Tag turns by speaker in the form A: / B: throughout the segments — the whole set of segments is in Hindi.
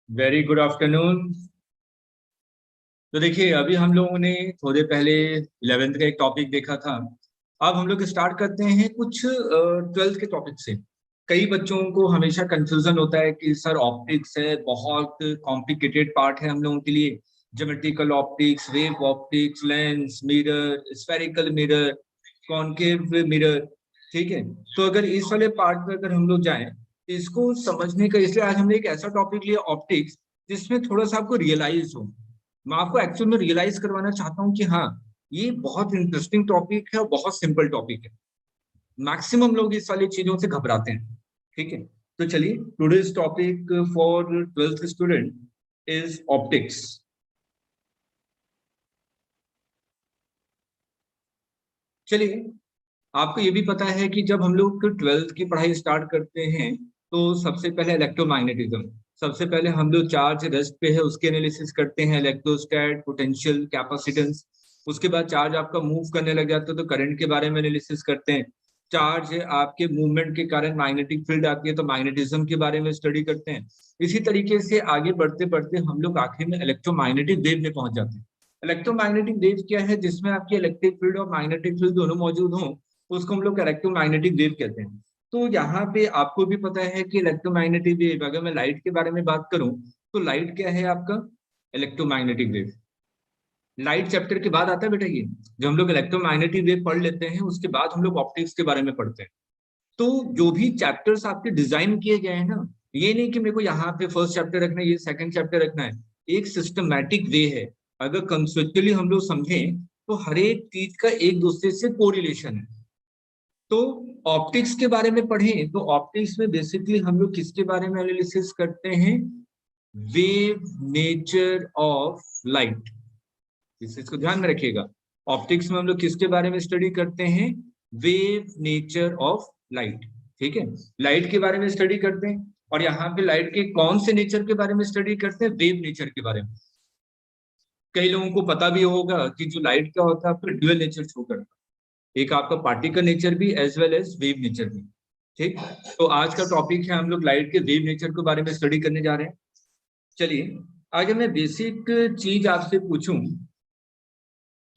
A: Very good afternoon. तो देखिए, अभी हम लोगों ने थोड़े पहले 11th का एक टॉपिक देखा था। अब हम लोग स्टार्ट करते हैं कुछ 12th के टॉपिक से। कई बच्चों को हमेशा कंफ्यूजन होता है कि सर ऑप्टिक्स है, बहुत कॉम्प्लिकेटेड पार्ट है हम लोगों के लिए। Geometrical optics, wave optics, lens, mirror, spherical mirror, concave mirror. ठीक है। तो अगर इस वाले पार्ट पे अगर हम लोग जाएं तो इसको समझने का, इसलिए आज हमने एक ऐसा टॉपिक लिया ऑप्टिक्स जिसमें थोड़ा सा आपको रियलाइज हो। मैं आपको एक्चुअल में रियलाइज करवाना चाहता हूँ कि हाँ, ये बहुत इंटरेस्टिंग टॉपिक है और बहुत सिंपल टॉपिक है। मैक्सिमम लोग इस वाली चीजों से घबराते हैं। ठीक है। तो चलिए, today's topic for 12th student is optics. चलिए, आपको ये भी पता है कि जब हम लोग 12th की पढ़ाई स्टार्ट करते हैं तो सबसे पहले इलेक्ट्रोमैग्नेटिज्म, सबसे पहले हम लोग चार्ज रेस्ट पे है उसके एनालिसिस करते हैं, इलेक्ट्रोस्टैट, पोटेंशियल, कैपेसिटेंस। उसके बाद चार्ज आपका मूव करने लग जाता है तो करंट के बारे में एनालिसिस करते हैं। चार्ज है आपके मूवमेंट के कारण मैग्नेटिक फील्ड आती है तो मैग्नेटिज्म के बारे में स्टडी करते हैं। इसी तरीके से आगे बढ़ते बढ़ते हम लोग आखिर में इलेक्ट्रोमैग्नेटिक वेव में पहुंच जाते हैं। इलेक्ट्रोमैग्नेटिक वेव क्या है? जिसमें आपकी इलेक्ट्रिक फील्ड और मैग्नेटिक फील्ड दोनों मौजूद हों, उसको हम लोग इलेक्ट्रोमैग्नेटिक वेव कहते हैं। तो यहाँ पे आपको भी पता है कि इलेक्ट्रोमैग्नेटिक वेव, अगर मैं लाइट के बारे में बात करूं तो लाइट क्या है आपका? Electromagnetic wave. लाइट चैप्टर के बाद आता है बेटा ये। जब हम लोग इलेक्ट्रोमैग्नेटिक वेव पढ़ लेते हैं उसके बाद हम लोग ऑप्टिक्स के बारे में पढ़ते हैं। तो जो भी चैप्टर्स आपके डिजाइन किए गए हैं ना, ये नहीं कि मेरे को यहाँ पे फर्स्ट चैप्टर रखना है, ये सेकंड चैप्टर रखना है। एक सिस्टमैटिक वे है। अगर कंसेप्चुअली हम लोग समझें तो हर एक चीज का एक दूसरे से कोरिलेशन है। तो ऑप्टिक्स के बारे में पढ़ें तो ऑप्टिक्स में बेसिकली हम लोग किसके बारे में एनालिसिस करते हैं? Wave nature of light. इस चीज को ध्यान में रखिएगा। ऑप्टिक्स में हम लोग किसके बारे में स्टडी करते हैं? Wave nature of light. ठीक है। लाइट के बारे में स्टडी करते हैं और यहाँ पे लाइट के कौन से नेचर के बारे में स्टडी करते हैं? वेव नेचर के बारे में। कई लोगों को पता भी होगा कि जो लाइट का होता है आपका ड्यूअल नेचर शो करता है, एक आपका पार्टिकल नेचर भी as well as wave nature भी। ठीक। तो आज का टॉपिक है, हम लोग लाइट के वेव नेचर के बारे में स्टडी करने जा रहे हैं। चलिए, अगर मैं बेसिक चीज आपसे पूछूं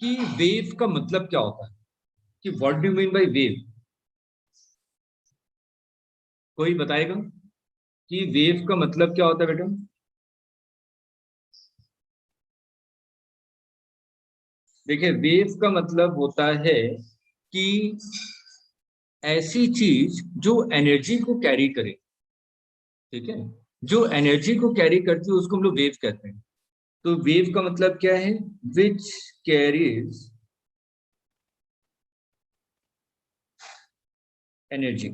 A: कि वेव का मतलब क्या होता है, कि what do mean by wave, कोई बताएगा कि वेव का मतलब क्या होता है बेटा? देखिए, वेव का मतलब होता है कि ऐसी चीज जो एनर्जी को कैरी करे। ठीक है। जो एनर्जी को कैरी करती है उसको हम लोग वेव कहते हैं। तो वेव का मतलब क्या है? Which carries energy.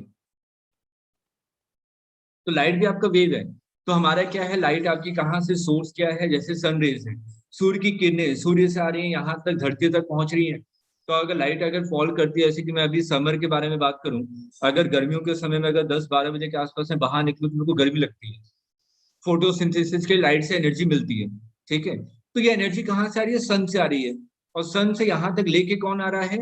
A: तो लाइट भी आपका वेव है। तो हमारा क्या है, लाइट आपकी कहाँ से सोर्स क्या है? जैसे सन रेज है, सूर्य की किरणें सूर्य से आ रही है, यहाँ तक धरती तक पहुंच रही है। तो अगर लाइट अगर फॉल करती है, जैसे कि मैं अभी समर के बारे में बात करूं, अगर गर्मियों के समय में अगर 10-12 बजे के आसपास में बाहर निकलूं तो मेरे को गर्मी लगती है। फोटोसिंथेसिस के लाइट से एनर्जी मिलती है। ठीक है। तो ये एनर्जी कहाँ से आ रही है? सन से आ रही है। और सन से यहाँ तक लेके कौन आ रहा है?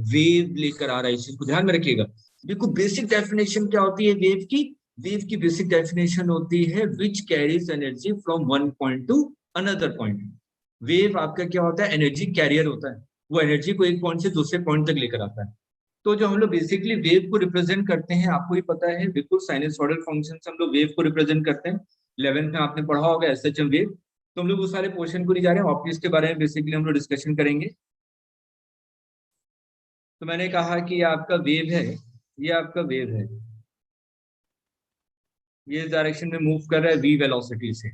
A: वेव लेकर आ रहा है। इस चीज को ध्यान में रखिएगा। देखो, बेसिक डेफिनेशन क्या होती है वेव की? वेव की बेसिक डेफिनेशन होती है which carries energy from one point two another point. Wave आपका क्या होता है? एनर्जी कैरियर होता है। वो एनर्जी को एक पॉइंट से दूसरे पॉइंट तक लेकर आता है। तो जो हम लोग बेसिकली वेव को रिप्रेजेंट करते हैं, आपको ही पता है, बिल्कुल साइनसॉइडल फंक्शन से हम लोग वेव को रिप्रेजेंट करते हैं। 11th में आपने पढ़ा होगा एसएचएम वेव। तो हम लोग उस सारे पोर्शन को नहीं जा रहे हैं, ऑप्टिक्स के बारे में बेसिकली हम लोग डिस्कशन करेंगे। तो मैंने कहा कि ये आपका वेव है, ये आपका वेव है, ये इस डायरेक्शन में मूव कर रहा है वी वेलोसिटी से।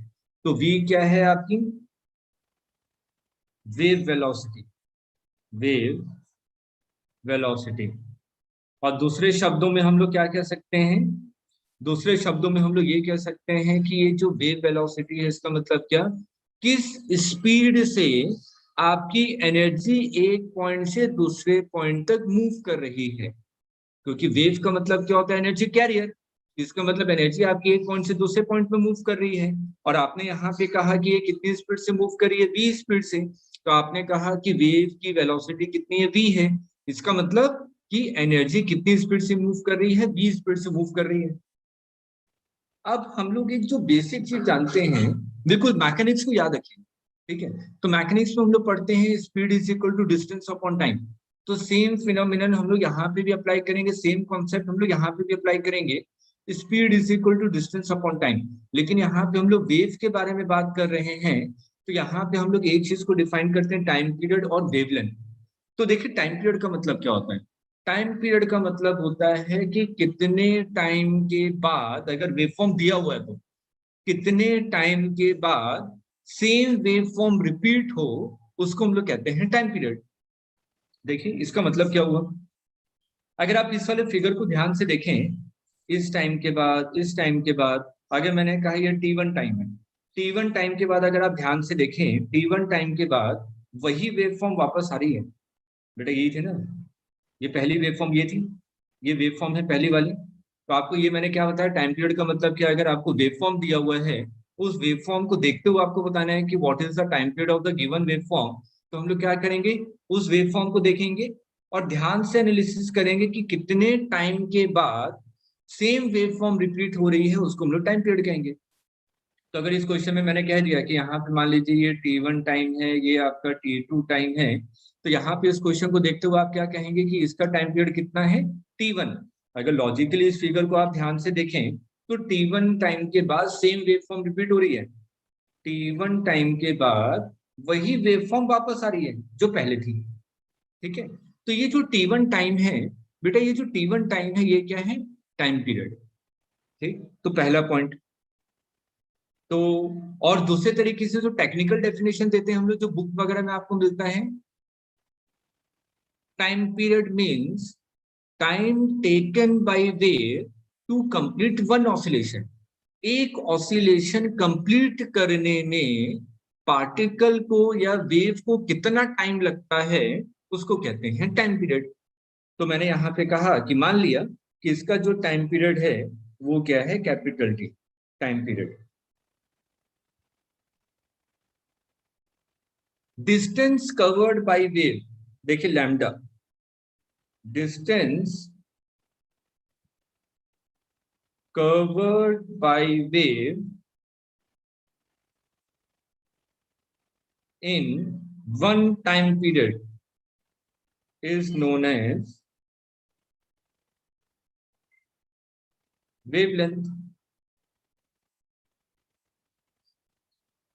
A: तो वी क्या है आपकी? Wave velocity. Wave velocity. और दूसरे शब्दों में हम लोग क्या कह सकते हैं? दूसरे शब्दों में हम लोग ये कह सकते हैं कि ये जो वेव वेलोसिटी है, इसका मतलब क्या? किस स्पीड से आपकी एनर्जी एक पॉइंट से दूसरे पॉइंट तक मूव कर रही है। क्योंकि वेव का मतलब क्या होता है? Energy carrier. इसका मतलब एनर्जी आपकी एक पॉइंट से दूसरे पॉइंट पे मूव कर रही है। और आपने यहाँ पे कहा कि ये कितनी स्पीड से मूव कर रही है? वी स्पीड से। तो आपने कहा कि वेव की वेलोसिटी कितनी है? वी है। इसका मतलब कि एनर्जी कितनी स्पीड से मूव कर रही है? वी स्पीड से मूव कर रही है। अब हम लोग एक जो बेसिक चीज जानते हैं बिल्कुल मैकेनिक्स को याद रखिए, ठीक है। तो मैकेनिक्स में हम लोग पढ़ते हैं speed is equal to distance upon time. तो सेम फिनोमिनन हम लोग यहाँ पे भी अप्लाई करेंगे, सेम कॉन्सेप्ट हम लोग यहाँ पे भी अप्लाई करेंगे, speed is equal to distance upon time. लेकिन यहाँ पे हम लोग वेव के बारे में बात कर रहे हैं, तो यहाँ पे हम लोग एक चीज को डिफाइन करते हैं, टाइम पीरियड और वेवलेंथ। तो देखिए टाइम पीरियड का मतलब क्या होता है। टाइम पीरियड का मतलब होता है कि कितने टाइम के बाद, अगर वेवफॉर्म दिया हुआ है तो कितने टाइम के बाद सेम वेवफॉर्म रिपीट हो, उसको हम लोग कहते हैं टाइम पीरियड। देखिए इसका मतलब क्या हुआ, अगर आप इस वाले फिगर को ध्यान से देखें, इस टाइम के बाद, इस टाइम के बाद, अगर मैंने कहा ये T1 टाइम है, T1 टाइम के बाद अगर आप ध्यान से देखें, T1 टाइम के बाद वही वेवफॉर्म वापस आ रही है। बेटा यही थे ना, ये पहली वेवफॉर्म ये थी, ये वेवफॉर्म है पहली वाली। तो आपको ये मैंने क्या बताया, टाइम पीरियड का मतलब क्या, अगर आपको वेवफॉर्म दिया हुआ है, उस वेवफॉर्म को देखते हुए आपको बताना है कि what is the time period of the given waveform. तो हम लोग क्या करेंगे, उस वेवफॉर्म को देखेंगे और ध्यान से एनालिसिस करेंगे कि कितने टाइम के बाद सेम वेवफॉर्म रिपीट हो रही है, उसको हम लोग टाइम पीरियड कहेंगे। तो अगर इस क्वेश्चन में मैंने कह दिया कि यहाँ पे मान लीजिए ये T1 टाइम है, ये आपका T2 टाइम है, तो यहाँ पे इस क्वेश्चन को देखते हुए आप क्या कहेंगे कि इसका टाइम पीरियड कितना है, T1। अगर लॉजिकली इस फिगर को आप ध्यान से देखें, तो T1 टाइम के बाद सेम वेवफॉर्म रिपीट हो रही है, T1 टाइम के बाद वही वेवफॉर्म वापस आ रही है जो पहले थी, ठीक है। तो ये जो T1 टाइम है, बेटा ये जो T1 टाइम है, ये क्या है, टाइम पीरियड, ठीक। तो पहला पॉइंट। तो और दूसरे तरीके से जो टेक्निकल डेफिनेशन देते हैं हम लोग, जो बुक वगैरह में आपको मिलता है, time period means time taken by wave to complete one oscillation. एक ऑसिलेशन कंप्लीट करने में पार्टिकल को या वेव को कितना टाइम लगता है, उसको कहते हैं टाइम पीरियड। तो मैंने यहाँ पे कहा कि मान लिया कि इसका जो टाइम पीरियड है वो क्या है, capital T time period. Distance covered by wave, देखिए lambda, distance covered by wave in one time period is known as wavelength।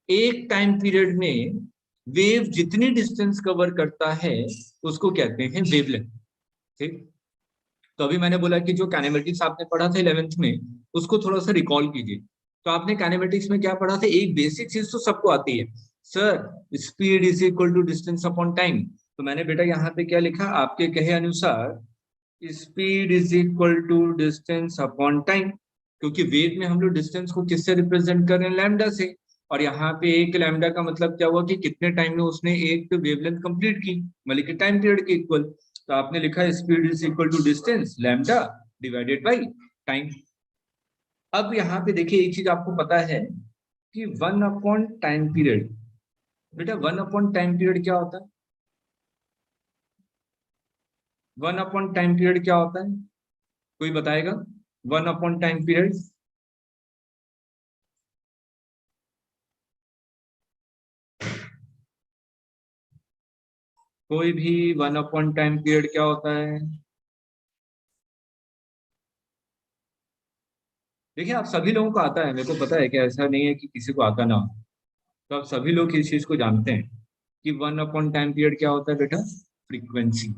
A: एक टाइम पीरियड में वेव जितनी डिस्टेंस कवर करता है उसको कहते हैं वेवलेंथ, ठीक। तो अभी मैंने बोला कि जो काइनेमेटिक्स आपने पढ़ा था 11th में, उसको थोड़ा सा रिकॉल कीजिए। तो आपने काइनेमेटिक्स में क्या पढ़ा था, एक बेसिक चीज तो सबको आती है, sir speed is equal to distance upon time. तो मैंने बेटा यहाँ पे क्या लिखा, आपके कहे अनुसार speed is equal to distance upon time, क्योंकि वेव में हम लोग डिस्टेंस को किससे रिप्रेजेंट कर रहे हैं, लैम्डा से। और यहाँ पे एक लैम्डा का मतलब क्या हुआ कि कितने टाइम में उसने एक वेवलेंथ कंप्लीट की, मतलब कि टाइम पीरियड के इक्वल। तो आपने लिखा speed is equal to distance lambda divided by time. अब यहाँ पे देखिए एक चीज आपको पता है कि वन अपॉन टाइम पीरियड, बेटा वन अपॉन टाइम पीरियड क्या होता है, वन अपॉन टाइम पीरियड क्या होता है, कोई बताएगा, वन अपॉन टाइम पीरियड। कोई भी, वन अपॉन टाइम पीरियड क्या होता है। देखिए आप सभी लोगों को आता है, मेरे को पता है कि ऐसा नहीं है कि किसी को आता ना हो। तो आप सभी लोग इस चीज को जानते हैं कि वन अपॉन टाइम पीरियड क्या होता है बेटा, फ्रीक्वेंसी,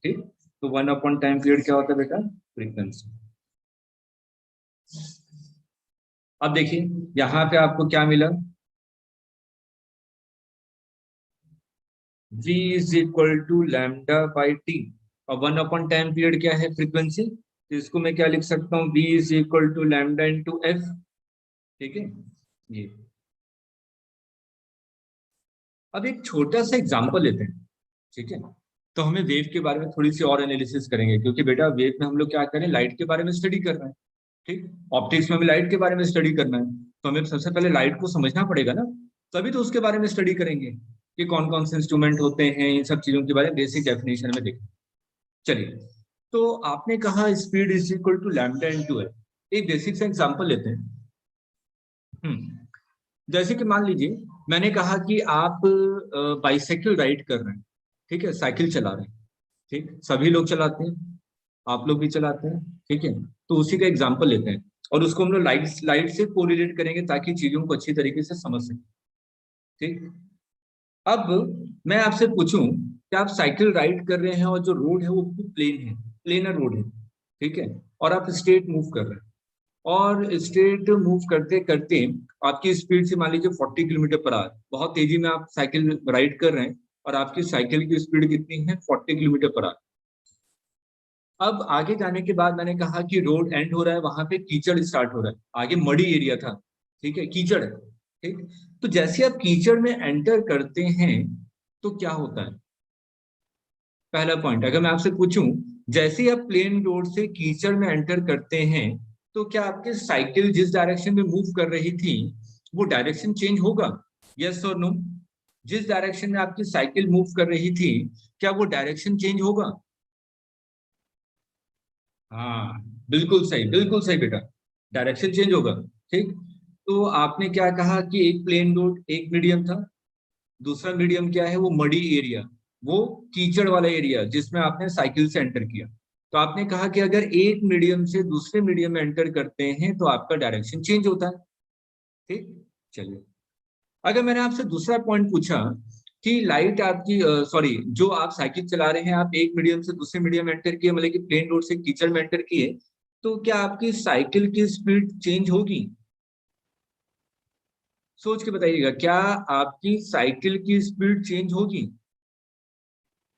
A: ठीक। तो वन अपॉन टाइम पीरियड क्या होता है बेटा, फ्रीक्वेंसी। अब देखिए यहाँ पे आपको क्या मिला, v is equal to lambda by T, और वन अपॉन टाइम पीरियड क्या है, फ्रीक्वेंसी। तो इसको मैं क्या लिख सकता हूँ, v is equal to lambda into f, ठीक है ये। अब एक छोटा सा एग्जांपल लेते हैं, ठीक है। तो हमें वेव के बारे में थोड़ी सी और एनालिसिस करेंगे, क्योंकि बेटा वेव में हम लोग क्या करें, लाइट के बारे में स्टडी कर रहे हैं, ठीक। ऑप्टिक्स में भी लाइट के बारे में स्टडी करना है, तो हमें सबसे पहले लाइट को समझना पड़ेगा ना, तभी तो उसके बारे में स्टडी करेंगे कि कौन कौन से इंस्ट्रूमेंट होते हैं, इन सब चीजों के बारे में बेसिक डेफिनेशन में देखें। चलिए, तो आपने कहा speed is equal to lambda into f. एक बेसिक सा एग्जांपल लेते हैं। जैसे कि मान लीजिए मैंने कहा कि आप बाइसाइकिल राइड कर रहे हैं, ठीक है, साइकिल चला रहे हैं, ठीक, सभी लोग चलाते हैं, आप लोग भी चलाते हैं, ठीक है। तो उसी का एग्जांपल लेते हैं और उसको हम लोग लाइट से कोरिलेट करेंगे ताकि चीजों को अच्छी तरीके से समझ सकें, ठीक। अब मैं आपसे पूछूं कि आप साइकिल राइड कर रहे हैं और जो रोड है वो प्लेन है, प्लेनर रोड है, ठीक है, और आप स्ट्रेट मूव कर रहे हैं, और स्ट्रेट मूव करते करते आपकी स्पीड से मान लीजिए 40 किलोमीटर पर आवर, बहुत तेजी में आप साइकिल राइड कर रहे हैं और आपकी साइकिल की स्पीड कितनी है, 40 किलोमीटर पर आवर। अब आगे जाने के बाद मैंने कहा कि रोड एंड हो रहा है, वहां पे कीचड़ स्टार्ट हो रहा है, आगे मड़ी एरिया था, ठीक है, कीचड़ है, ठीक। तो जैसे आप कीचड़ में एंटर करते हैं तो क्या होता है, पहला पॉइंट अगर मैं आपसे पूछूं, जैसे ही आप प्लेन रोड से कीचड़ में एंटर करते हैं तो क्या आपकी साइकिल जिस डायरेक्शन में मूव कर रही थी वो डायरेक्शन चेंज होगा, यस और नो। जिस डायरेक्शन में आपकी साइकिल मूव कर रही थी क्या वो डायरेक्शन चेंज होगा? हाँ, बिल्कुल सही बेटा, डायरेक्शन चेंज होगा, ठीक। तो आपने क्या कहा कि एक प्लेन रोड एक मीडियम था, दूसरा मीडियम क्या है, वो मडी एरिया, वो कीचड़ वाला एरिया जिसमें आपने साइकिल से एंटर किया। तो आपने कहा कि अगर एक मीडियम से दूसरे मीडियम में एंटर करते हैं तो आपका डायरेक्शन चेंज होता है, ठीक। चलिए, अगर मैंने आपसे दूसरा पॉइंट पूछा कि लाइट आपकी सॉरी, जो आप साइकिल चला रहे हैं, आप एक मीडियम से दूसरे मीडियम में एंटर किए, मतलब कि प्लेन रोड से कीचड़ में एंटर किए, तो क्या आपकी साइकिल की स्पीड चेंज होगी? सोच के बताइएगा, क्या आपकी साइकिल की स्पीड चेंज होगी?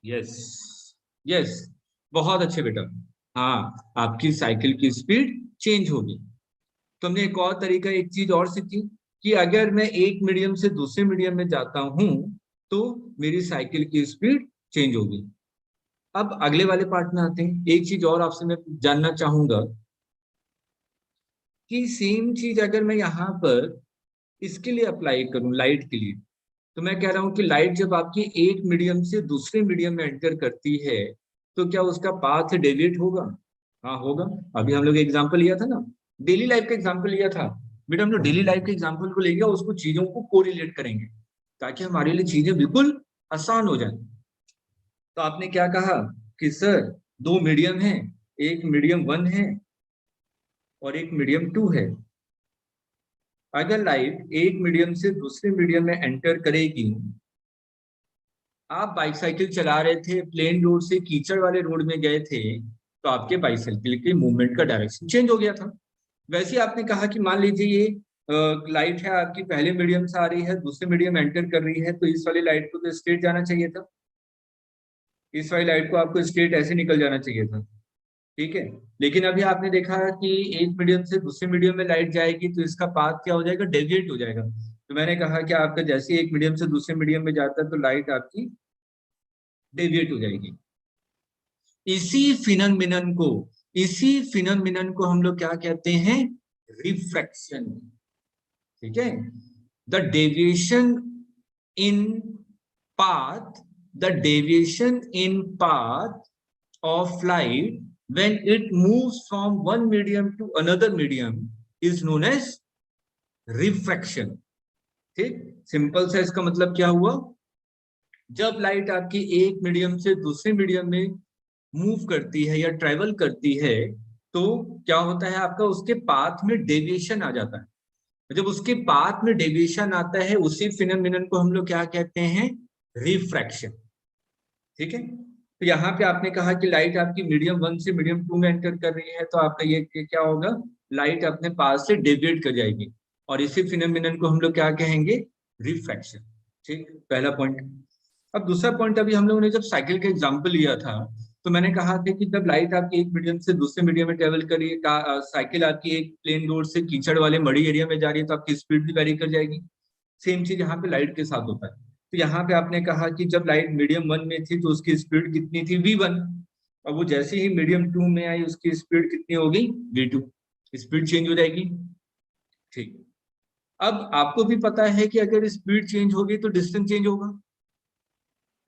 A: यस, यस, बहुत अच्छे बेटा, हाँ, आपकी साइकिल की स्पीड चेंज होगी। तो हमने एक और तरीका, एक चीज और सीखी कि अगर मैं एक मीडियम से दूसरे मीडियम में जाता हूं तो मेरी साइकिल की स्पीड चेंज होगी। अब अगले वाले पार्ट में आते हैं, एक चीज और आपसे मैं जानना चाहूंगा कि सेम चीज अगर मैं यहाँ पर इसके लिए अप्लाई करूं, लाइट के लिए, तो मैं कह रहा हूं कि लाइट जब आपकी एक मीडियम से दूसरे मीडियम में एंटर करती है तो क्या उसका पाथ डेविएट होगा? हाँ होगा। अभी हम लोग एग्जांपल लिया था ना, डेली लाइफ का एग्जांपल लिया था बेटा, हम लोग डेली लाइफ के एग्जांपल को लेके उसको चीजों को कोरिलेट करेंगे ताकि हमारे लिए चीजें बिल्कुल आसान हो जाए। तो आपने क्या कहा कि सर दो मीडियम है, एक मीडियम वन है और एक मीडियम टू है। अगर लाइट एक मीडियम से दूसरे मीडियम में एंटर करेगी, आप बाइसाइकिल चला रहे थे, प्लेन रोड से कीचड़ वाले रोड में गए थे, तो आपके बाइसाइकिल के मूवमेंट का डायरेक्शन चेंज हो गया था। वैसे ही आपने कहा कि मान लीजिए ये लाइट है आपकी, पहले मीडियम से आ रही है, दूसरे मीडियम एंटर कर रही है, तो इस वाली लाइट को तो स्ट्रेट जाना चाहिए था, इस वाली लाइट को आपको स्ट्रेट ऐसे निकल जाना चाहिए था, ठीक है। लेकिन अभी आपने देखा कि एक मीडियम से दूसरे मीडियम में लाइट जाएगी तो इसका पाथ क्या हो जाएगा, डेविएट हो जाएगा। तो मैंने कहा कि आपका जैसे एक मीडियम से दूसरे मीडियम में जाता है तो लाइट आपकी डेविएट हो जाएगी। इसी फिनोमिनन को इसी फिनोमिनन को हम लोग क्या कहते हैं, रिफ्रैक्शन, ठीक है। The deviation in path the deviation in path of light when it moves from one medium to another medium is known as refraction, ठीक। सिंपल सा इसका मतलब क्या हुआ, जब लाइट आपकी एक मीडियम से दूसरे मीडियम में मूव करती है या ट्रेवल करती है तो क्या होता है, आपका उसके पाथ में डेविएशन आ जाता है। जब उसके पाथ में डेविएशन आता है उसी फिनोमिनन को हम लोग क्या कहते हैं, रिफ्रैक्शन, ठीक है। तो यहाँ पे आपने कहा कि लाइट आपकी मीडियम वन से मीडियम टू में एंटर कर रही है, तो आपका ये क्या होगा, लाइट अपने पास से डेविएट कर जाएगी और इसी फिनोमिनन को हम लोग क्या कहेंगे, रिफ्रैक्शन, ठीक, पहला पॉइंट। अब दूसरा पॉइंट, अभी हम लोगों ने जब साइकिल का एग्जाम्पल लिया था तो मैंने कहा था कि जब लाइट आपकी एक मीडियम से दूसरे मीडियम में ट्रेवल कर रही है, साइकिल आपकी एक प्लेन रोड से कीचड़ वाले मड़ी एरिया में जा रही है तो आपकी स्पीड भी वेरी कर जाएगी। सेम चीज यहाँ पे लाइट के साथ होता है। तो यहाँ पे आपने कहा कि जब लाइट मीडियम वन में थी तो उसकी स्पीड कितनी थी, v1, और वो जैसे ही मीडियम टू में आई उसकी स्पीड कितनी हो गई, v2, स्पीड चेंज हो जाएगी, ठीक। अब आपको भी पता है कि अगर स्पीड चेंज होगी तो डिस्टेंस चेंज होगा,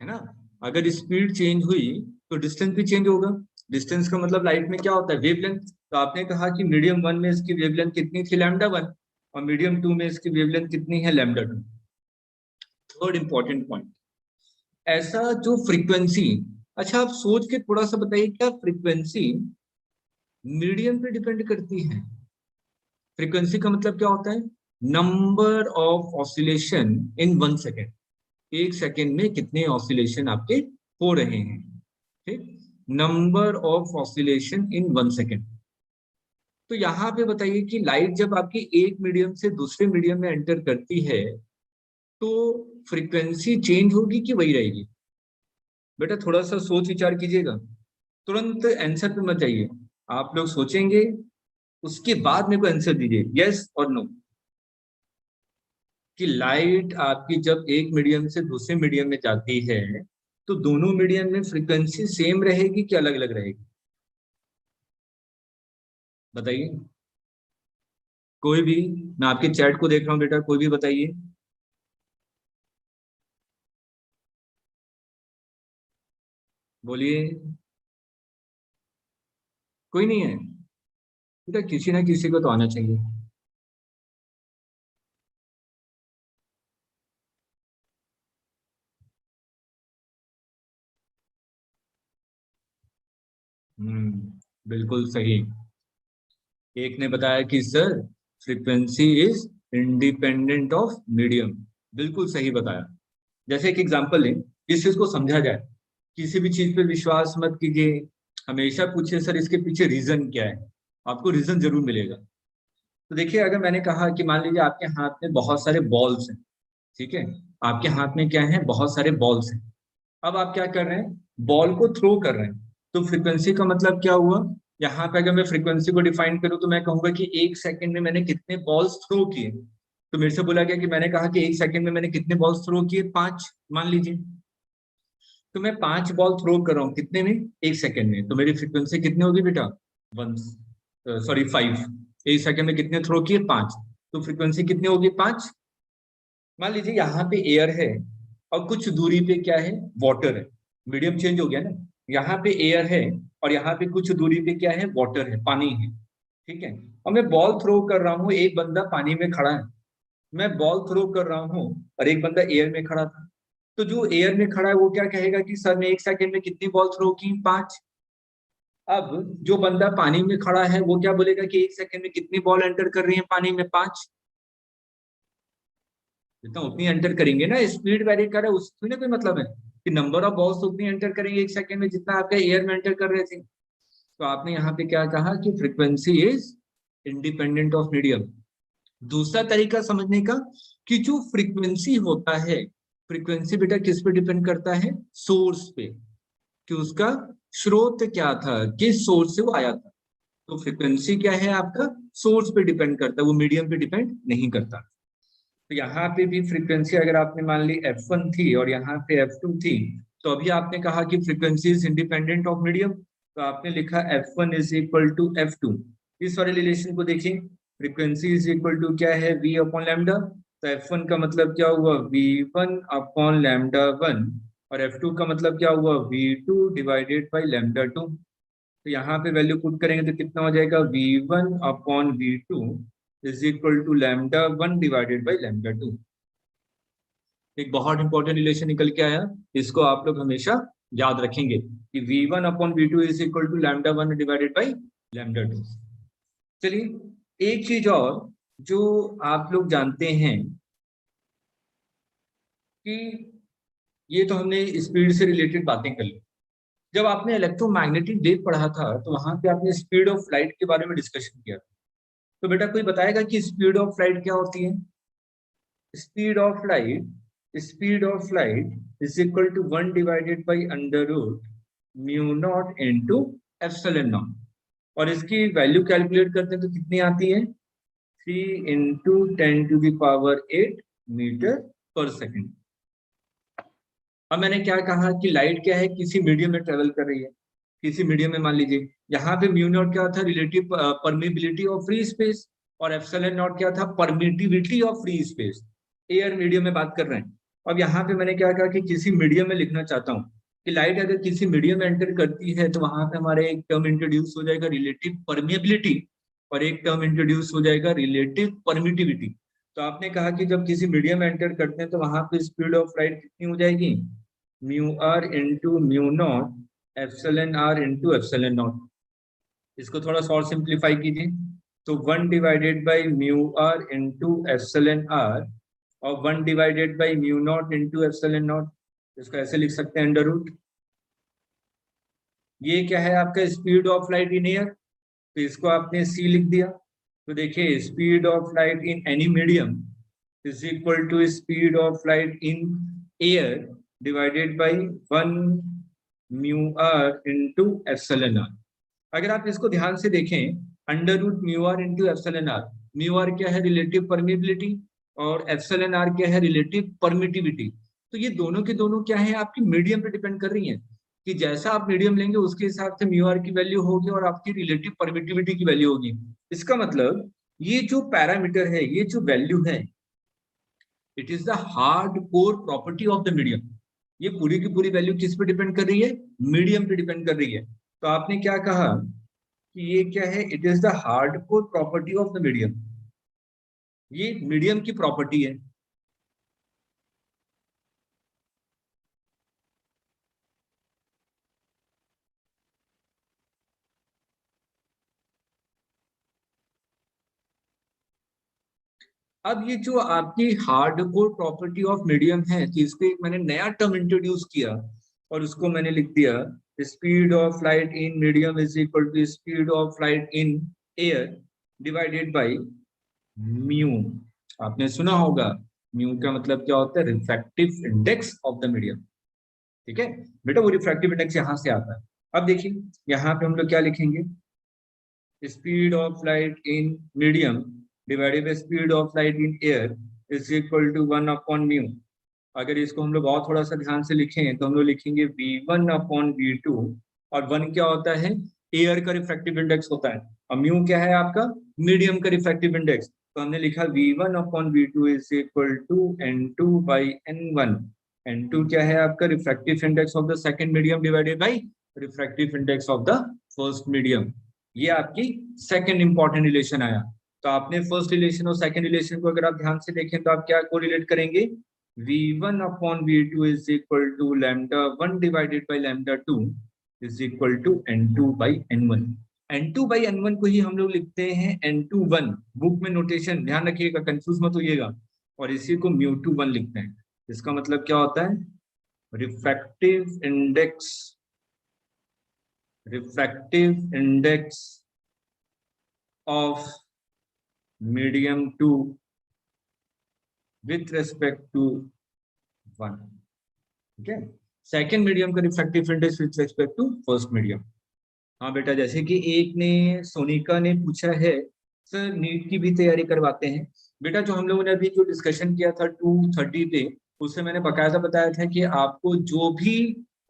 A: है ना। अगर स्पीड चेंज हुई तो डिस्टेंस भी चेंज होगा। डिस्टेंस का मतलब लाइट में क्या होता है, वेवलेंथ। तो आपने कहा कि मीडियम वन में इसकी वेवलेंथ कितनी थी, लैम्डा वन, और मीडियम 2 में इसकी वेवलेंथ कितनी है, λ2। थर्ड इंपॉर्टेंट पॉइंट, ऐसा जो फ्रीक्वेंसी, अच्छा आप सोच के थोड़ा सा बताइए, क्या फ्रीक्वेंसी मीडियम पे डिपेंड करती है? फ्रीक्वेंसी का मतलब क्या होता है, number of oscillation in 1 second, 1 second में कितने ऑसिलेशन आपके हो रहे हैं, ठीक, number of oscillation in 1 second. तो यहाँ पे बताइए कि लाइट जब आपकी एक मीडियम से दूसरे मीडियम में एंटर करती है तो फ्रीक्वेंसी चेंज होगी कि वही रहेगी? बेटा थोड़ा सा सोच विचार कीजिएगा, तुरंत आंसर पे मत जाइए, आप लोग सोचेंगे उसके बाद मेरे को आंसर दीजिए, यस और नो। कि लाइट आपकी जब एक मीडियम से दूसरे मीडियम में जाती है तो दोनों मीडियम में फ्रीक्वेंसी सेम रहेगी कि अलग अलग रहेगी? बताइए कोई भी, मैं आपके चैट को देख रहा हूँ बेटा, कोई भी बताइए। बोलिए, कोई नहीं है बेटा, किसी ना किसी को तो आना चाहिए। बिल्कुल सही। एक ने बताया कि sir frequency is independent of medium, बिल्कुल सही बताया। जैसे एक एग्जांपल लें, इस चीज को समझा जाए, किसी भी चीज पे विश्वास मत कीजिए, हमेशा पूछिए सर इसके पीछे रीजन क्या है, आपको रीजन जरूर मिलेगा। तो देखिए, अगर मैंने कहा कि मान लीजिए आपके हाथ में बहुत सारे बॉल्स हैं, ठीक है, आपके हाथ में क्या है, बहुत सारे बॉल्स हैं। अब आप क्या कर रहे हैं, बॉल को थ्रो कर रहे हैं, तो फ्रीक्वेंसी का मतलब क्या हुआ, यहाँ पे अगर मैं फ्रीक्वेंसी को डिफाइन करूँ तो मैं कहूंगा कि 1 सेकंड में मैंने कितने बॉल्स थ्रो किए। तो मेरे से बोला गया कि मैंने कहा कि 1 सेकंड में मैंने कितने बॉल्स थ्रो किए, 5 मान लीजिए। तो मैं 5 बॉल थ्रो कर रहा हूँ कितने में, 1 सेकंड में, तो मेरी फ्रीक्वेंसी कितनी होगी बेटा, 1, सॉरी 5। 1 सेकंड में कितने थ्रो किए, 5, तो फ्रीक्वेंसी कितनी होगी, 5। मान लीजिए यहाँ पे एयर है और कुछ दूरी पे क्या है, वाटर है, मीडियम चेंज हो गया ना, यहाँ पे एयर है और यहाँ पे कुछ दूरी पे क्या है, वाटर है, पानी है, ठीक है। और मैं बॉल थ्रो कर रहा हूँ, एक बंदा पानी में खड़ा है, मैं बॉल थ्रो कर रहा हूँ और एक बंदा एयर में खड़ा था। तो जो एयर में खड़ा है वो क्या कहेगा कि सर ने 1 सेकंड में कितनी बॉल थ्रो की, 5। अब जो बंदा पानी में खड़ा है वो क्या बोलेगा कि 1 सेकंड में कितनी बॉल एंटर कर रही है पानी में, 5। जितना उतनी एंटर करेंगे ना, स्पीड वेरी करे उसमें ना कोई मतलब है कि नंबर ऑफ बॉल्स उतनी एंटर करेंगे 1 सेकंड में जितना आपका एयर में एंटर कर रहे थे। तो आपने यहाँ पे क्या कहा कि frequency is independent of medium. दूसरा तरीका समझने का, कि जो फ्रीक्वेंसी होता है, फ्रीक्वेंसी बेटा किस पे डिपेंड करता है, सोर्स पे, कि उसका स्रोत क्या था, किस सोर्स से वो आया था। तो फ्रीक्वेंसी क्या है आपका, सोर्स पे डिपेंड करता है, वो मीडियम पे डिपेंड नहीं करता। तो यहाँ पे भी फ्रीक्वेंसी अगर आपने मान ली F1 थी और यहाँ पे F2 थी, तो अभी आपने कहा कि frequency is independent of medium, तो आपने लिखा F1 is equal to F2। इस वाले रिलेशन को देखिए, फ्रीक्वेंसी इज इक्वल टू क्या है, V अपॉन लैम्डा। तो F1 का मतलब क्या हुआ, V1 अपॉन लैम्डा 1, और F2 का मतलब क्या हुआ, V2 डिवाइडेड बाई लैम्डा 2। तो यहाँ पे वैल्यू पुट करेंगे तो कितना हो जाएगा, V1 upon V2 is equal to lambda 1 divided by lambda 2। एक बहुत इंपॉर्टेंट रिलेशन निकल के आया, इसको आप लोग हमेशा याद रखेंगे कि V1 upon V2 is equal to lambda 1 divided by lambda 2। चलिए एक चीज और जो आप लोग जानते हैं कि ये तो हमने स्पीड से रिलेटेड बातें कर ली। जब आपने इलेक्ट्रोमैग्नेटिक वेव पढ़ा था तो वहां पे आपने स्पीड ऑफ लाइट के बारे में डिस्कशन किया था। तो बेटा कोई बताएगा कि स्पीड ऑफ लाइट क्या होती है? Speed of light, speed of light is equal to 1 divided by under root mu nought into epsilon nought. और इसकी वैल्यू कैलकुलेट करते हैं तो कितनी आती है, 3 × 10⁸ मीटर पर सेकंड। अब मैंने क्या कहा कि लाइट क्या है, किसी मीडियम में ट्रेवल कर रही है, किसी मीडियम में, मान लीजिए यहाँ पे म्यू नॉट क्या था, relative permeability of free space, और एप्सिलॉन नॉट क्या था, permittivity of free space. Air medium में बात कर रहे हैं। अब यहाँ पे मैंने क्या कहा कि किसी मीडियम में लिखना चाहता हूँ कि लाइट अगर किसी मीडियम में एंटर करती है तो वहां पे हमारे एक टर्म इंट्रोड्यूस हो जाएगा, रिलेटिव परमिएबिलिटी और एक टर्म इंट्रोड्यूस हो जाएगा रिलेटिव परमिटिविटी। तो आपने कहा कि जब किसी मीडियम एंटर करते हैं तो वहां पे स्पीड ऑफ लाइट कितनी हो जाएगी, mu R into mu nought epsilon R into epsilon nought. इसको थोड़ा सा और सिंप्लीफाई कीजिए, तो 1 divided by mu R into epsilon R और 1 divided by mu nought into epsilon nought. इसको ऐसे लिख सकते हैं अंडर रूट। ये क्या है आपका speed of light in air, तो इसको आपने सी लिख दिया। तो देखिए speed of light in any medium is equal to speed of light in air divided by 1 mu R into epsilon R. अगर आप इसको ध्यान से देखें, under root mu R into epsilon R, mu R क्या है रिलेटिव परमिबिलिटी और एप्सिलॉन आर क्या है रिलेटिव परमिटिविटी। तो ये दोनों के दोनों क्या है आपकी मीडियम पे डिपेंड कर रही है, कि जैसा आप मीडियम लेंगे उसके हिसाब से म्यू आर की वैल्यू होगी और आपकी रिलेटिव परमिटिविटी की वैल्यू होगी। इसका मतलब ये जो पैरामीटर है, ये जो वैल्यू है, it is the hard core property of the medium. ये पूरी की पूरी वैल्यू किस पे डिपेंड कर रही है, मीडियम पे डिपेंड कर रही है। तो आपने क्या कहा कि ये क्या है, it is the hard core property of the medium, ये मीडियम की प्रॉपर्टी है। अब ये जो आपकी hard core property of medium है, तो इसको एक मैंने नया टर्म इंट्रोड्यूस किया और उसको मैंने लिख दिया speed of light in medium is equal to speed of light in air divided by mu. आपने सुना होगा म्यू का मतलब क्या होता है, refractive index of the medium. ठीक है बेटा, वो रिफ्रैक्टिव इंडेक्स यहां से आता है। अब देखिए यहाँ पे हम लोग क्या लिखेंगे, speed of light in medium divided by speed of light in air is equal to 1 upon mu. अगर इसको हम लोग और थोड़ा सा ध्यान से लिखें तो हम लोग लिखेंगे v1 अपॉन v2, और 1 क्या होता है, एयर का रिफ्रैक्टिव इंडेक्स होता है, और म्यू क्या है आपका, मीडियम का रिफ्रैक्टिव इंडेक्स। तो हमने लिखा v1 upon v2 is equal to n2 by n1। n2 क्या है आपका, refractive index of the second medium divided by refractive index of the first medium. ये आपकी सेकंड इंपॉर्टेंट रिलेशन आया। तो आपने फर्स्ट रिलेशन और सेकंड रिलेशन को अगर आप ध्यान से देखें तो आप क्या कोरिलेट करेंगे, v1 upon v2 is equal to lambda 1 divided by lambda 2 is equal to n2 by n1। n2 by n1 को ही हम लोग लिखते हैं n21, बुक में नोटेशन ध्यान रखिएगा, कंफ्यूज मत होइएगा, और इसी को μ21 लिखते हैं। इसका मतलब क्या होता है, refractive index of medium 2 with respect to 1। ठीक है, सेकेंड मीडियम का refractive index with respect to first medium. हाँ बेटा, जैसे कि एक ने सोनिका ने पूछा है सर नीट की भी तैयारी करवाते हैं। बेटा जो हम लोगों ने अभी जो डिस्कशन किया था 2:30 पे, उससे मैंने बकायदा बताया था कि आपको जो भी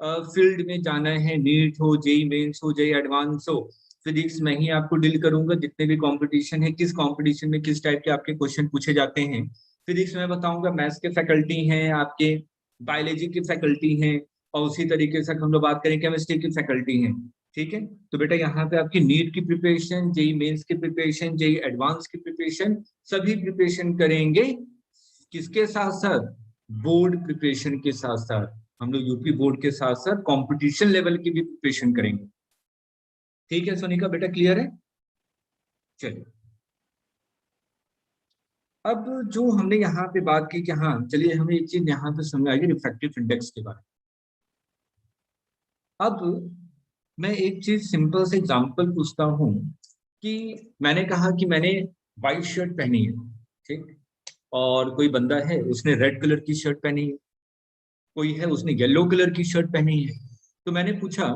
A: फील्ड में जाना है, नीट हो, जेई मेंस हो, जेई एडवांस हो, फिजिक्स में ही आपको डील करूंगा। जितने भी कंपटीशन है, किस कंपटीशन में किस टाइप के आपके क्वेश्चन पूछे जाते हैं, फिजिक्स में बताऊंगा, मैथ्स के फैकल्टी हैं आपके, बायोलॉजी की फैकल्टी हैं, और उसी तरीके से हम लोग बात करें केमिस्ट्री की फैकल्टी हैं। ठीक है, तो बेटा यहाँ पे आपकी नीट की प्रिपरेशन, जेई मेंस की प्रिपरेशन, जेई एडवांस की प्रिपरेशन, सभी प्रिपरेशन करेंगे किसके साथ साथ, बोर्ड प्रिपरेशन के साथ साथ। हम लोग यूपी बोर्ड के साथ साथ कंपटीशन लेवल की भी प्रिपरेशन करेंगे। ठीक है सोनिका बेटा, क्लियर है? चलिए, अब जो हमने यहाँ पे बात की कि हाँ चलिए हमें एक चीज यहाँ पे समझ आएगी रिफ्रैक्टिव इंडेक्स के बारे में। अब मैं एक चीज सिंपल से एग्जांपल पूछता हूँ कि मैंने कहा कि मैंने व्हाइट शर्ट पहनी है, ठीक, और कोई बंदा है उसने रेड कलर की शर्ट पहनी है, कोई है उसने येलो कलर की शर्ट पहनी है। तो मैंने पूछा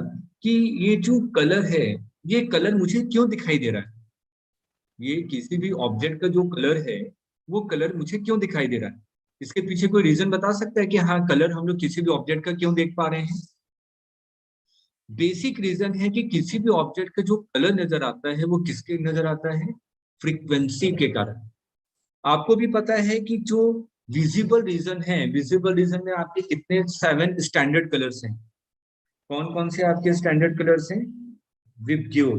A: कि ये जो कलर है, ये कलर मुझे क्यों दिखाई दे रहा है, ये किसी भी ऑब्जेक्ट का जो कलर है वो कलर मुझे क्यों दिखाई दे रहा है। इसके पीछे कोई रीजन बता सकता है कि हाँ कलर हम लोग किसी भी ऑब्जेक्ट का क्यों देख पा रहे हैं? बेसिक रीजन है कि किसी भी ऑब्जेक्ट का जो कलर नजर आता है वो किसके नजर आता है, फ्रीक्वेंसी के कारण। आपको भी पता है कि जो विजिबल रीजन है, विजिबल रीजन में आपके कितने 7 स्टैंडर्ड कलर्स हैं। कौन कौन से आपके स्टैंडर्ड कलर्स हैं? विबग्योर,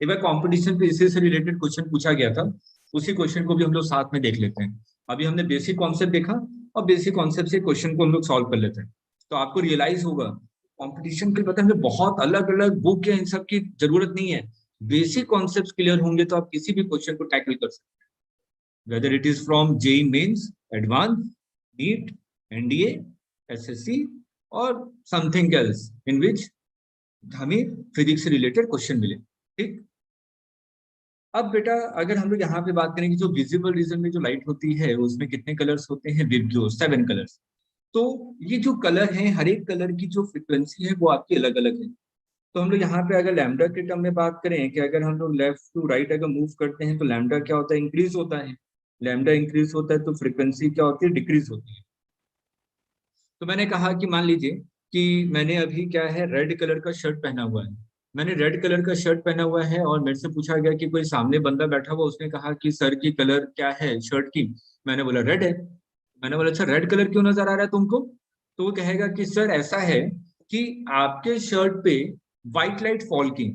A: एक बार कंपटीशन पे इसी से रिलेटेड क्वेश्चन पूछा गया था, उसी क्वेश्चन को भी हम लोग साथ में देख लेते हैं। अभी हमने बेसिक कॉन्सेप्ट देखा और बेसिक कॉन्सेप्ट से क्वेश्चन को हम लोग सॉल्व कर लेते हैं, तो आपको रियलाइज होगा कंपटीशन के लिए पता है हमें बहुत अलग अलग बुक या इन सब की जरूरत नहीं है। बेसिक कॉन्सेप्ट क्लियर होंगे तो आप किसी भी क्वेश्चन को टैकल कर सकते हैं, whether it is from JEE mains, advance, NEET, NDA, SSC और समथिंग एल्स इन विच हमें फिजिक्स से रिलेटेड क्वेश्चन मिले। ठीक, अब बेटा अगर हम लोग यहाँ पे बात करें कि जो विजिबल रीजन में जो लाइट होती है उसमें कितने कलर्स होते हैं, विब्ग्यो 7 कलर्स। तो ये जो कलर है, हर एक कलर की जो फ्रिक्वेंसी है वो आपकी अलग अलग है। तो हम लोग यहाँ पे अगर लैम्डा के टर्म में बात करें कि अगर हम लोग लेफ्ट टू राइट अगर मूव करते हैं तो लैम्डा क्या होता है, इंक्रीज होता है। लैम्डा इंक्रीज होता है तो फ्रिक्वेंसी क्या होती है, डिक्रीज होती है। तो मैंने कहा कि मान लीजिए कि मैंने अभी क्या है, रेड कलर का शर्ट पहना हुआ है। मैंने रेड कलर का शर्ट पहना हुआ है और मेरे से पूछा गया कि कोई सामने बंदा बैठा हुआ, उसने कहा कि सर की कलर क्या है शर्ट की। मैंने बोला रेड है। मैंने बोला अच्छा रेड कलर क्यों नजर आ रहा है तुमको? तो वो कहेगा कि सर ऐसा है कि आपके शर्ट पे व्हाइट लाइट फॉल की।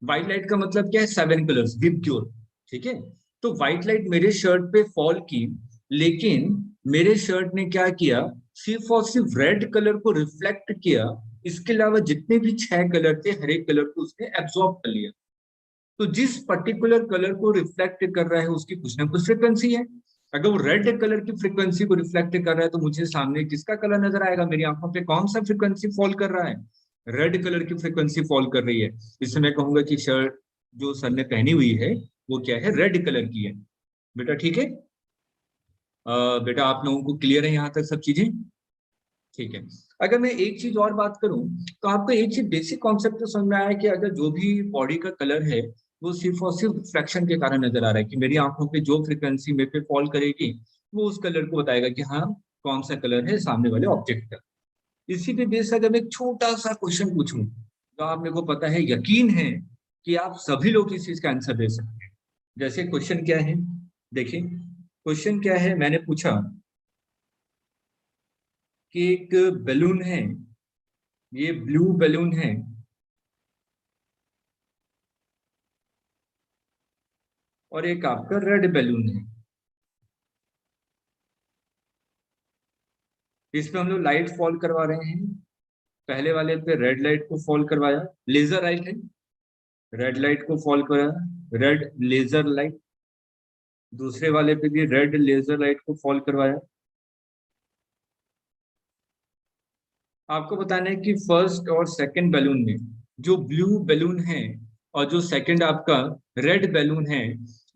A: व्हाइट लाइट का मतलब क्या है, 7 कलर्स विद क्योर। ठीक है, तो व्हाइट लाइट मेरे शर्ट पे फॉल की, लेकिन मेरे शर्ट ने क्या किया, सिर्फ और सिर्फ रेड कलर को रिफ्लेक्ट किया। इसके अलावा जितने भी 6 कलर थे, हर एक कलर को उसने एब्सॉर्ब कर लिया। तो जिस पर्टिकुलर कलर को रिफ्लेक्ट कर रहा है उसकी कुछ ना कुछ फ्रिक्वेंसी है। अगर वो रेड कलर की फ्रिक्वेंसी को रिफ्लेक्ट कर रहा है तो मुझे सामने किसका कलर नजर आएगा, मेरी आंखों पे कौन सा फ्रिक्वेंसी फॉल कर रहा है, रेड कलर की फ्रिक्वेंसी फॉल कर रही है। इससे मैं कहूंगा कि शर्ट जो सर ने पहनी हुई है वो क्या है, रेड कलर की है। बेटा ठीक है, बेटा आप लोगों को क्लियर है यहाँ तक सब चीजें? ठीक है। अगर मैं एक चीज और बात करूं तो आपको एक चीज बेसिक कॉन्सेप्ट तो समझ में आया कि अगर जो भी बॉडी का कलर है वो सिर्फ और सिर्फ रिफ्लेक्शन के कारण नजर आ रहा है, कि मेरी आंखों पे जो फ्रिक्वेंसी मेरे पे फॉल करेगी वो उस कलर को बताएगा कि हाँ कौन सा कलर है सामने वाले ऑब्जेक्ट का। इसी पे बेस अगर मैं एक छोटा सा क्वेश्चन पूछूं तो आप मेरे को पता है, यकीन है कि आप सभी लोग इस चीज का आंसर दे सकते हैं। जैसे क्वेश्चन क्या है, देखिए क्वेश्चन क्या है, मैंने पूछा कि एक बैलून है, ये ब्लू बैलून है और एक आपका रेड बैलून है। इसमें हम लोग लाइट फॉल करवा रहे हैं। पहले वाले पे रेड लाइट को फॉल करवाया, लेजर लाइट है, रेड लाइट को फॉल कराया, रेड लेजर लाइट। दूसरे वाले पे भी रेड लेजर लाइट को फॉल करवाया। आपको बताना है कि फर्स्ट और सेकंड बैलून में जो ब्लू बैलून है और जो सेकंड आपका रेड बैलून है,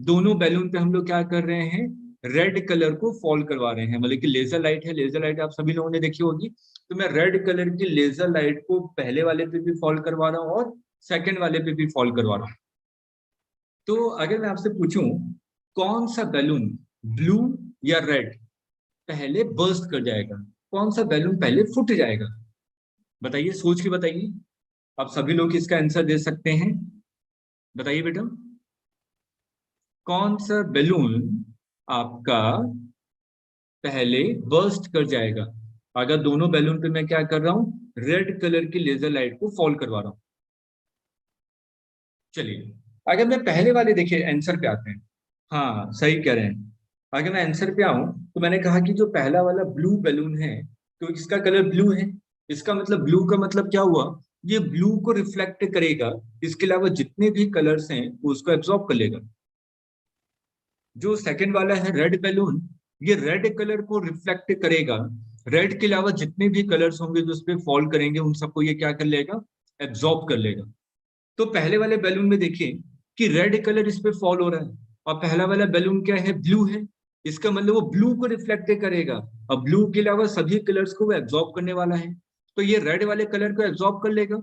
A: दोनों बैलून पे हम लोग क्या कर रहे हैं, रेड कलर को फॉल करवा रहे हैं। मतलब कि लेजर लाइट है, लेजर लाइट आप सभी लोगों ने देखी होगी। तो मैं रेड कलर की लेजर लाइट को पहले वाले पे भी फॉल करवा रहा हूँ और सेकंड वाले पे भी फॉल करवा रहा हूँ। तो अगर मैं आपसे पूछूं कौन सा बैलून, ब्लू या रेड, पहले बर्स्ट कर जाएगा, कौन सा बैलून पहले फूट जाएगा, बताइए, सोच के बताइए। आप सभी लोग इसका आंसर दे सकते हैं, बताइए बेटा। कौन सा बैलून आपका पहले बर्स्ट कर जाएगा अगर दोनों बैलून पे मैं क्या कर रहा हूं, रेड कलर की लेजर लाइट को फॉल करवा रहा हूं? चलिए, अगर मैं पहले वाले, देखिए आंसर पे आते हैं। हाँ सही कह रहे हैं। अगर मैं आंसर पे आऊं तो मैंने कहा कि जो पहला वाला ब्लू बैलून है, तो इसका कलर ब्लू है। इसका मतलब ब्लू का मतलब क्या हुआ, ये ब्लू को रिफ्लेक्ट करेगा, इसके अलावा जितने भी कलर्स हैं वो उसको एब्जॉर्ब कर लेगा। जो सेकंड वाला है रेड बैलून, ये रेड कलर को रिफ्लेक्ट करेगा, रेड के अलावा जितने भी कलर्स होंगे जो उस पर फॉल करेंगे उन सबको ये क्या कर लेगा, एब्जॉर्ब कर लेगा। तो पहले वाले बैलून में देखिए कि रेड कलर इस पे फॉल हो रहा है और पहला वाला बैलून क्या है, ब्लू है। इसका मतलब वो ब्लू को रिफ्लेक्ट करेगा और ब्लू के अलावा सभी कलर्स को वो एब्जॉर्ब करने वाला है। तो ये रेड वाले कलर को एब्जॉर्ब कर लेगा।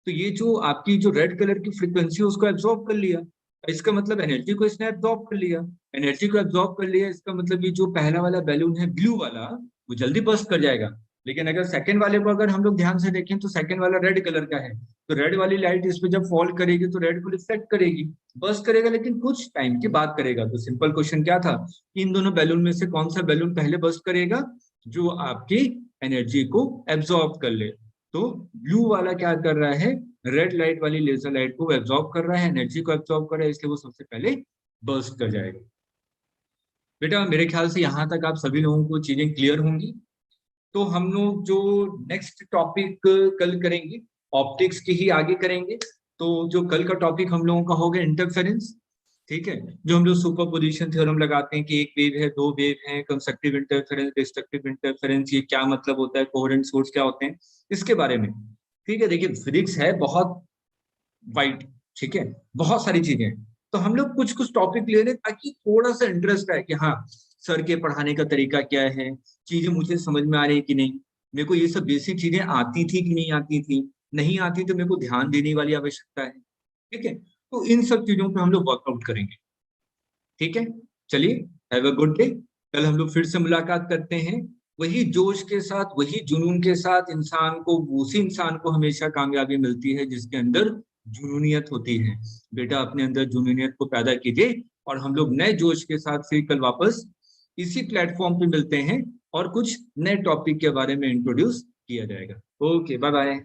A: तो ये जो आपकी जो रेड कलर की फ्रीक्वेंसी है उसको एब्जॉर्ब कर लिया। इसका मतलब एनर्जी को इसने एब्जॉर्ब कर लिया। एनर्जी को एब्जॉर्ब कर लिया, इसका मतलब ये जो पहला वाला बैलून है ब्लू वाला, वो जल्दी बर्स्ट कर जाएगा। लेकिन अगर सेकंड वाले को अगर हम लोग ध्यान से देखें तो सेकंड वाला रेड कलर का है, तो रेड वाली लाइट इस पे जब फॉल करेगी तो रेड को रिफ्लेक्ट करेगी, बर्स्ट करेगा, लेकिन कुछ टाइम की बात करेगा। तो सिंपल क्वेश्चन क्या था कि इन दोनों बैलून में से कौन सा बैलून पहले बर्स्ट करेगा, जो आपकी एनर्जी को एब्जॉर्ब कर ले। तो ब्लू वाला क्या कर रहा है, रेड लाइट वाली लेजर लाइट को एब्जॉर्ब कर रहा है, एनर्जी को एब्जॉर्ब कर रहा है, इसलिए वो सबसे पहले बर्स्ट कर जाएगा। बेटा मेरे ख्याल से यहाँ तक आप सभी लोगों को चीजें क्लियर होंगी। तो हम लोग जो नेक्स्ट टॉपिक कल करेंगे ऑप्टिक्स की ही आगे करेंगे। तो जो कल का टॉपिक हम लोगों का होगा इंटरफेरेंस, ठीक है, जो हम लोग सुपरपोजिशन थ्योरम लगाते हैं कि एक वेव है, दो वेव है, कंस्ट्रक्टिव इंटरफेरेंस, डिस्ट्रक्टिव इंटरफेरेंस, ये क्या मतलब होता है, कोहेरेंट सोर्स क्या होते हैं, इसके बारे में। ठीक है, देखिए फिजिक्स है बहुत वाइड, ठीक है, बहुत सारी चीजें हैं। तो हम लोग कुछ कुछ टॉपिक ले लें ताकि थोड़ा सा इंटरेस्ट आए कि हाँ सर के पढ़ाने का तरीका क्या है, चीजें मुझे समझ में आ रही है कि नहीं, मेरे को ये सब बेसिक चीजें आती थी कि नहीं आती थी, नहीं आती तो मेरे को ध्यान देने वाली आवश्यकता है। ठीक है, तो इन सब चीजों पे हम लोग वर्कआउट करेंगे। ठीक है, चलिए, हैव अ गुड डे। कल हम लोग फिर से मुलाकात करते हैं, वही जोश के साथ, वही जुनून के साथ। इंसान को, उसी इंसान को हमेशा कामयाबी मिलती है जिसके अंदर जुनूनियत होती है। बेटा अपने अंदर जुनूनियत को पैदा कीजिए, और हम लोग नए जोश के साथ फिर कल वापस इसी प्लेटफॉर्म पे मिलते हैं और कुछ नए टॉपिक के बारे में इंट्रोड्यूस किया जाएगा। Okay, bye bye.